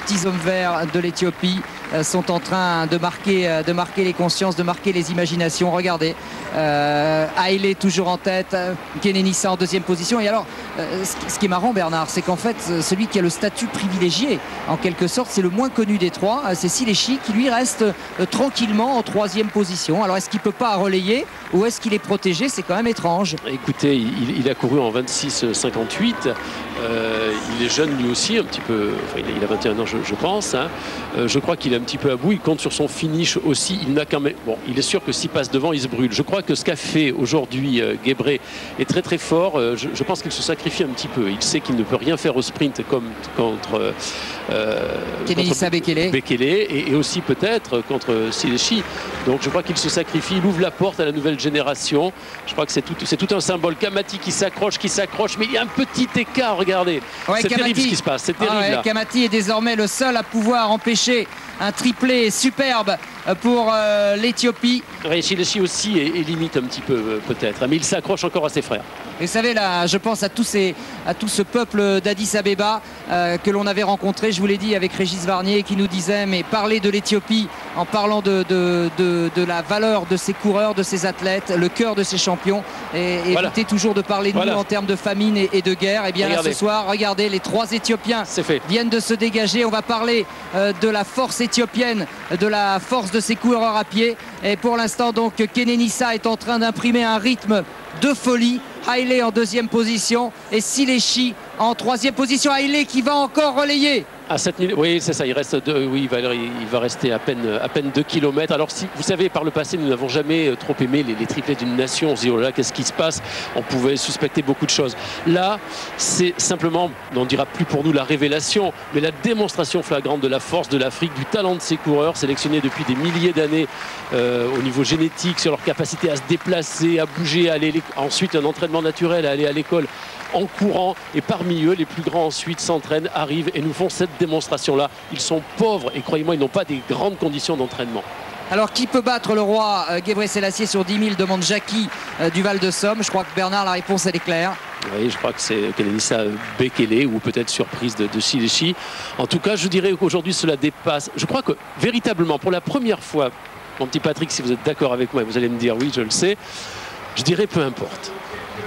petits hommes verts de l'Éthiopie sont en train de marquer les consciences, de marquer les imaginations. Regardez, Haile toujours en tête, Kenenisa en deuxième position. Et alors, ce qui est marrant, Bernard, c'est qu'en fait, celui qui a le statut privilégié, en quelque sorte, c'est le moins connu des trois, c'est Sileshi, qui lui reste tranquillement en troisième position. Alors, est-ce qu'il ne peut pas relayer ou est-ce qu'il est protégé? C'est quand même étrange. Écoutez, il a couru en 26,58. Il est jeune lui aussi, un petit peu. Enfin, il a 21 ans, je pense. Hein. Je crois qu'il est un petit peu à bout. Il compte sur son finish aussi. Il n'a quand même. Bon, il est sûr que s'il passe devant, il se brûle. Je crois que ce qu'a fait aujourd'hui Gebre est très très fort. Je pense qu'il se sacrifie un petit peu. Il sait qu'il ne peut rien faire au sprint comme contre Kenenisa Bekele et aussi peut-être contre Sileshi. Donc je crois qu'il se sacrifie. Il ouvre la porte à la nouvelle génération. Je crois que c'est tout un symbole. Kamati qui s'accroche, mais il y a un petit écart. Regardez, ouais, c'est terrible ce qui se passe. C'est terrible. Ouais, Kamati est désormais le seul à pouvoir empêcher un triplé superbe pour l'Éthiopie. Sileshi aussi est limite un petit peu peut-être, mais il s'accroche encore à ses frères. Et vous savez, là, je pense à tout ce peuple d'Addis Abeba que l'on avait rencontré, je vous l'ai dit, avec Régis Varnier, qui nous disait, mais parler de l'Éthiopie en parlant de la valeur de ses coureurs, de ses athlètes, le cœur de ses champions, et voilà. Éviter toujours de parler de nous en termes de famine et de guerre. Et bien là, ce soir, regardez, les trois Éthiopiens viennent de se dégager. On va parler de la force éthiopienne, de la force de ses coureurs à pied. Et pour l'instant, donc, Kenenisa est en train d'imprimer un rythme de folie. Haile en deuxième position et Sileshi en troisième position. Haile qui va encore relayer. À 7 minutes, oui, c'est ça. Il reste il va rester à peine 2 km. Alors, si vous savez, par le passé, nous n'avons jamais trop aimé les triplés d'une nation. On se dit, oh là, qu'est-ce qui se passe? On pouvait suspecter beaucoup de choses. Là, c'est simplement, on ne dira plus pour nous la révélation, mais la démonstration flagrante de la force de l'Afrique, du talent de ses coureurs, sélectionnés depuis des milliers d'années au niveau génétique, sur leur capacité à se déplacer, à bouger, à aller ensuite un entraînement naturel, à aller à l'école en courant, et parmi eux les plus grands ensuite s'entraînent, arrivent et nous font cette démonstration là. Ils sont pauvres et croyez-moi, ils n'ont pas des grandes conditions d'entraînement. Alors qui peut battre le roi Gebre Selassie sur 10 000, demande Jackie du Val de Somme. Je crois que Bernard, la réponse elle est claire. Oui, je crois que c'est Kenenisa Bekele ou peut-être surprise de Sileshi. En tout cas, je dirais qu'aujourd'hui cela dépasse. Je crois que véritablement pour la première fois, mon petit Patrick, si vous êtes d'accord avec moi, vous allez me dire oui, je le sais, je dirais peu importe.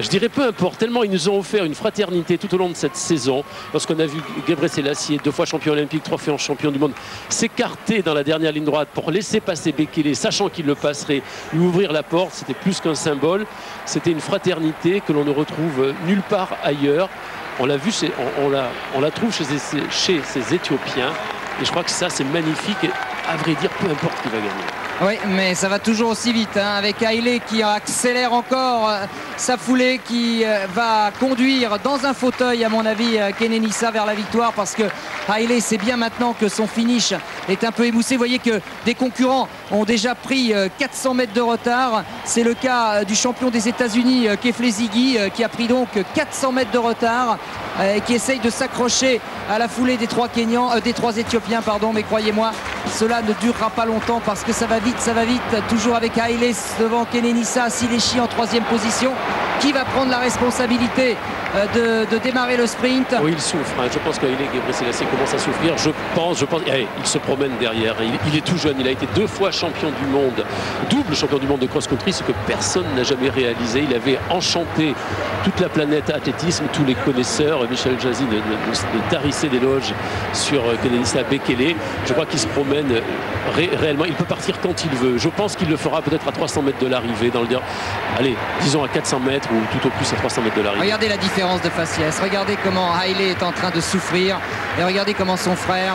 Je dirais peu importe, tellement ils nous ont offert une fraternité tout au long de cette saison. Lorsqu'on a vu Gebre Selassie, 2 fois champion olympique, 3 fois champion du monde, s'écarter dans la dernière ligne droite pour laisser passer Bekele, sachant qu'il le passerait, lui ouvrir la porte, c'était plus qu'un symbole. C'était une fraternité que l'on ne retrouve nulle part ailleurs. On l'a vu, on la trouve chez ces Éthiopiens. Et je crois que ça, c'est magnifique. Et à vrai dire, peu importe qui va gagner. Oui, mais ça va toujours aussi vite, hein, avec Haile qui accélère encore sa foulée, qui va conduire dans un fauteuil, à mon avis, Kenenisa vers la victoire, parce que Haile sait bien maintenant que son finish est un peu émoussé. Vous voyez que des concurrents ont déjà pris 400 mètres de retard. C'est le cas du champion des États-Unis, Keflezighi, qui a pris donc 400 mètres de retard et qui essaye de s'accrocher à la foulée des trois Éthiopiens, pardon, mais croyez-moi, cela ne durera pas longtemps parce que ça va vite, toujours avec Haile devant Kenenisa, Sileshi en troisième position. Qui va prendre la responsabilité de démarrer le sprint? Oui, il souffre. Hein. Je pense qu'Haile Gebre Selassie commence à souffrir. Je pense. Allez, il se promène derrière. Il est tout jeune. Il a été 2 fois champion du monde, double champion du monde de cross-country, ce que personne n'a jamais réalisé. Il avait enchanté toute la planète athlétisme, tous les connaisseurs. Michel Jazzy ne tarissait d'éloges sur Kenenisa Bekele. Je crois qu'il se promène réellement. Il peut partir quand il veut. Je pense qu'il le fera peut-être à 300 mètres de l'arrivée. Allez, disons à 400 mètres ou tout au plus à 300 mètres de l'arrivée. Regardez la différence de faciès. Regardez comment Haile est en train de souffrir. Et regardez comment son frère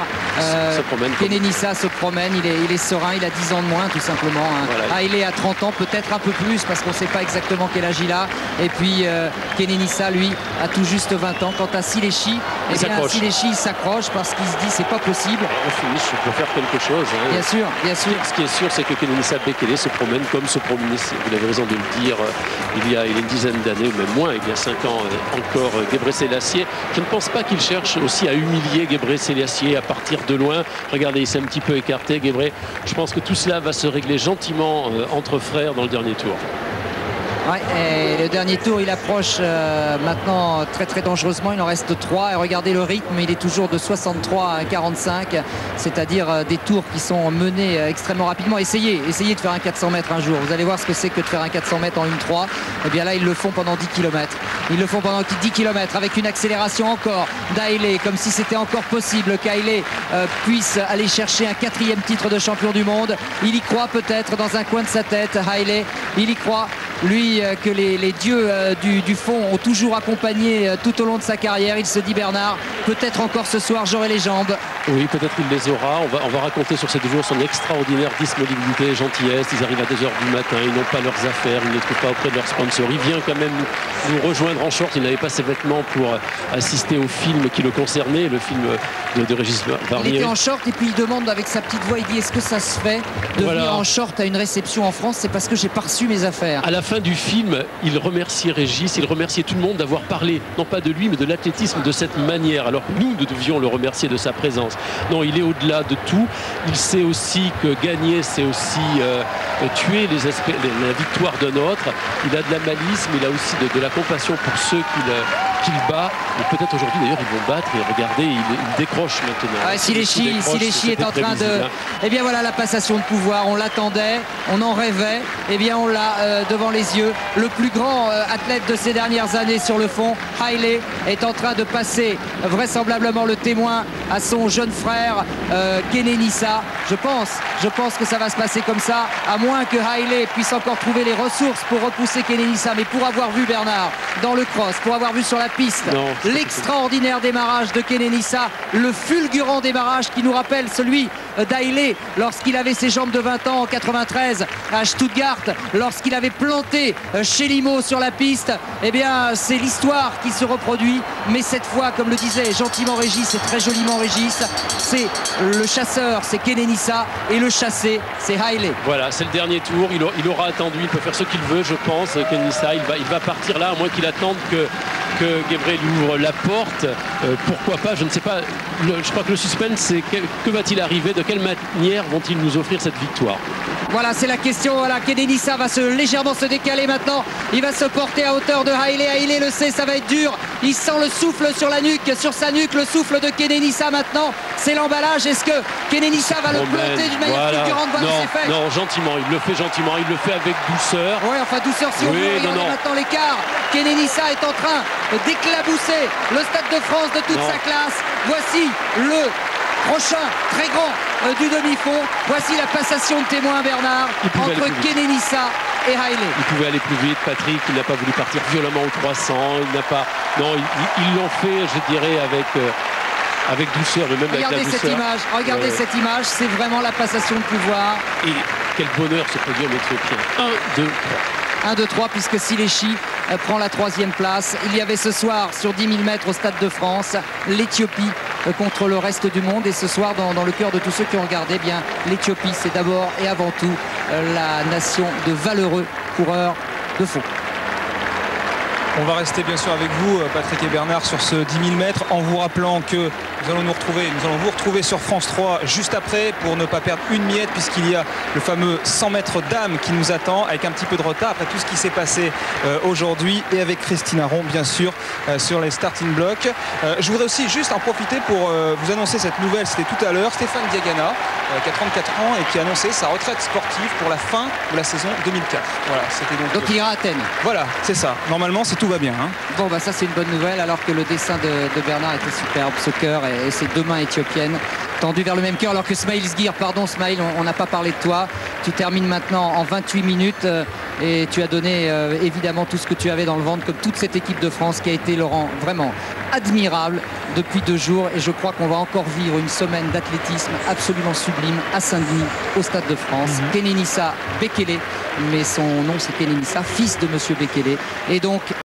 Kenenisa se promène. Il est serein. Il a 10 ans de moins, tout simplement. Hein. Voilà. Haile a 30 ans, peut-être un peu plus, parce qu'on ne sait pas exactement quel âge il a. Et puis Kenenisa, lui, a tout juste 20 ans. Quant à Sileshi, Sileshi s'accroche parce qu'il se dit c'est pas possible. On finit, je peux faire quelque chose. Hein. Bien sûr, bien sûr. Ce qui est sûr, c'est que Kenenisa Bekele se promène comme se promenait, vous avez raison de le dire, il y a une dizaine d'années, ou même moins, il y a 5 ans encore, Gebre Selassie. Je ne pense pas qu'il cherche aussi à humilier Gebre Selassie à partir de loin. Regardez, il s'est un petit peu écarté, Gebre. Je pense que tout cela va se régler gentiment entre frères dans le dernier tour. Ouais, et le dernier tour, il approche maintenant très dangereusement. Il en reste 3 et regardez le rythme, il est toujours de 63 à 45, c'est-à-dire des tours qui sont menés extrêmement rapidement. Essayez de faire un 400 mètres un jour. Vous allez voir ce que c'est que de faire un 400 mètres en 1-3. Et bien là, ils le font pendant 10 km. Ils le font pendant 10 km avec une accélération encore d'Hailey, comme si c'était encore possible qu'Hailey puisse aller chercher un 4e titre de champion du monde. Il y croit peut-être dans un coin de sa tête, Hailey. Il y croit, lui, que les dieux du fond ont toujours accompagné tout au long de sa carrière. Il se dit, Bernard, peut-être encore ce soir j'aurai les jambes. Oui, peut-être il les aura. On va raconter sur ces 2 jours son extraordinaire disponibilité, gentillesse. Ils arrivent à 2 h du matin, ils n'ont pas leurs affaires, ils ne les trouvent pas auprès de leurs sponsors. Il vient quand même nous rejoindre en short. Il n'avait pas ses vêtements pour assister au film qui le concernait, le film de Régis Varnier. Il était en short et puis il demande avec sa petite voix, il dit, est-ce que ça se fait de venir en short à une réception en France? C'est parce que j'ai pas reçu mes affaires. À la fin du film, il remerciait Régis, il remerciait tout le monde d'avoir parlé, non pas de lui, mais de l'athlétisme de cette manière, alors que nous devions le remercier de sa présence. Non, il est au-delà de tout. Il sait aussi que gagner, c'est aussi tuer la victoire d'un autre. Il a de la malice, mais il a aussi de la compassion pour ceux qu'il bat. Et peut-être aujourd'hui, d'ailleurs, ils vont battre. Et regardez, il décroche maintenant. Ouais, Siléchi est en train de... Eh bien voilà la passation de pouvoir. On l'attendait, on en rêvait. Eh bien on l'a devant les yeux. Le plus grand athlète de ces dernières années sur le fond, Hailey, est en train de passer vraisemblablement le témoin à son jeune frère Kenenisa. Je pense que ça va se passer comme ça, à moins que Hailey puisse encore trouver les ressources pour repousser Kenenisa. Mais pour avoir vu Bernard dans le cross, pour avoir vu sur la piste l'extraordinaire démarrage de Kenenisa, le fulgurant démarrage qui nous rappelle celui d'Hailey lorsqu'il avait ses jambes de 20 ans en 93 à Stuttgart, lorsqu'il avait planté Chelimo sur la piste. Eh bien c'est l'histoire qui se reproduit, mais cette fois, comme le disait gentiment Régis et très joliment Régis, c'est le chasseur, c'est Kenenisa, et le chassé, c'est Hailey. Voilà, c'est le dernier tour, il aura attendu, il peut faire ce qu'il veut, je pense. Kenenisa, il va partir là, à moins qu'il attende que Gebrey lui ouvre la porte. Pourquoi pas, je ne sais pas. Je crois que le suspense, c'est que va-t-il arriver, de quelle manière vont-ils nous offrir cette victoire? Voilà, c'est la question. Voilà, Kenenisa va légèrement se décaler maintenant. Il va se porter à hauteur de Hailey. Hailey le sait, ça va être dur. Il sent le souffle sur la nuque, sur sa nuque, le souffle de Kenenisa maintenant. C'est l'emballage. Est-ce que Kenenisa va le planter d'une manière fulgurante? Non, gentiment. Il le fait gentiment. Il le fait avec douceur. Oui, enfin douceur si on veut. Regardez maintenant l'écart. Kenenisa est en train d'éclabousser le Stade de France de toute sa classe. Voici le prochain très grand du demi-fond. Voici la passation de témoin, Bernard, entre Kenenisa et Hailey. Il pouvait aller plus vite, Patrick. Il n'a pas voulu partir violemment au 300. Il n'a pas. Non, ils l'ont fait, je dirais, avec douceur, mais même regardez avec la douceur. Regardez cette image, c'est vraiment la passation de pouvoir. Et quel bonheur ce podium éthiopien. 1, 2, 3. 1, 2, 3, puisque Siléchi prend la 3e place. Il y avait ce soir sur 10 000 mètres au Stade de France l'Éthiopie contre le reste du monde. Et ce soir, dans le cœur de tous ceux qui ont regardé, eh bien l'Éthiopie, c'est d'abord et avant tout la nation de valeureux coureurs de fond. On va rester bien sûr avec vous, Patrick et Bernard, sur ce 10 000 mètres, en vous rappelant que nous allons vous retrouver sur France 3 juste après pour ne pas perdre une miette, puisqu'il y a le fameux 100 mètres dames qui nous attend avec un petit peu de retard après tout ce qui s'est passé aujourd'hui, et avec Christine Aron bien sûr sur les starting blocks. Je voudrais aussi juste en profiter pour vous annoncer cette nouvelle. C'était tout à l'heure Stéphane Diagana qui a 34 ans et qui a annoncé sa retraite sportive pour la fin de la saison 2004. Voilà, c'était donc il ira à Athènes. Voilà, c'est ça. Normalement, tout va bien. Bon, bah ça c'est une bonne nouvelle, alors que le dessin de Bernard était superbe, ce cœur et ses 2 mains éthiopiennes tendues vers le même cœur, alors que Smaïl Zguir, pardon Smaïl, on n'a pas parlé de toi. Tu termines maintenant en 28 minutes et tu as donné évidemment tout ce que tu avais dans le ventre, comme toute cette équipe de France qui a été, Laurent, vraiment admirable depuis 2 jours, et je crois qu'on va encore vivre une semaine d'athlétisme absolument sublime à Saint-Denis, au Stade de France. Kenenisa Bekele, mais son nom c'est Kenenisa, fils de Monsieur Bekele, et donc